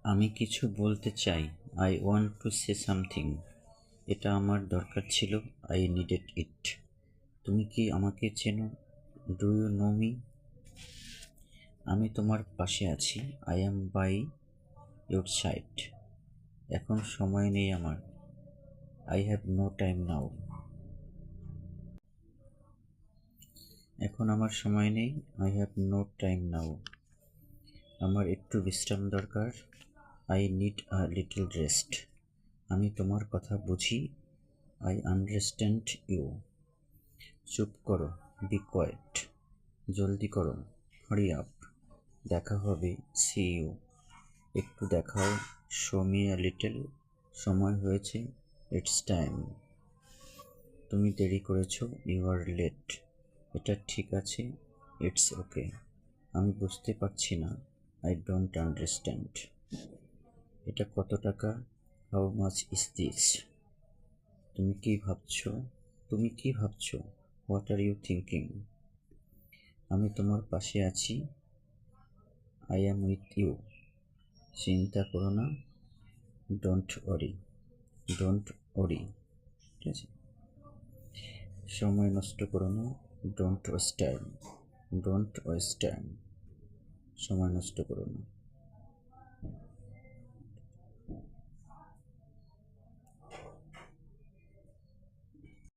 আমি কিছু বলতে চাই। I want to say something. এটা আমার দরকার ছিল। I needed it. তুমি কি আমাকে চেনো? Do you know me? আমি তোমার পাশে আছি। I am by your side. এখন সময় নেই আমার। I have no time now. এখন আমার সময় নেই। I have no time now. আমার একটু বিশ্রাম দরকার। I need a little rest. আমি তোমার কথা বুঝি। I understand you. চুপ করো। B coed. জলদি করো। Hurry up. দেখা হবে। See you. একটু দেখাও। Show me a little. সময় হয়েছে। It's time. তুমি দেরি করেছো। You are late. এটা ঠিক আছে। It's okay. আমি বুঝতে পারছি না। I don't understand. এটা কত টাকা? How much is this? তুমি কি ভাবছো? What are you thinking? আমি তোমার পাশে আছি। I am with you. চিন্তা করো না। Don't worry. ঠিক আছে। সময় নষ্ট করো না। Don't waste time. সময় নষ্ট করো না।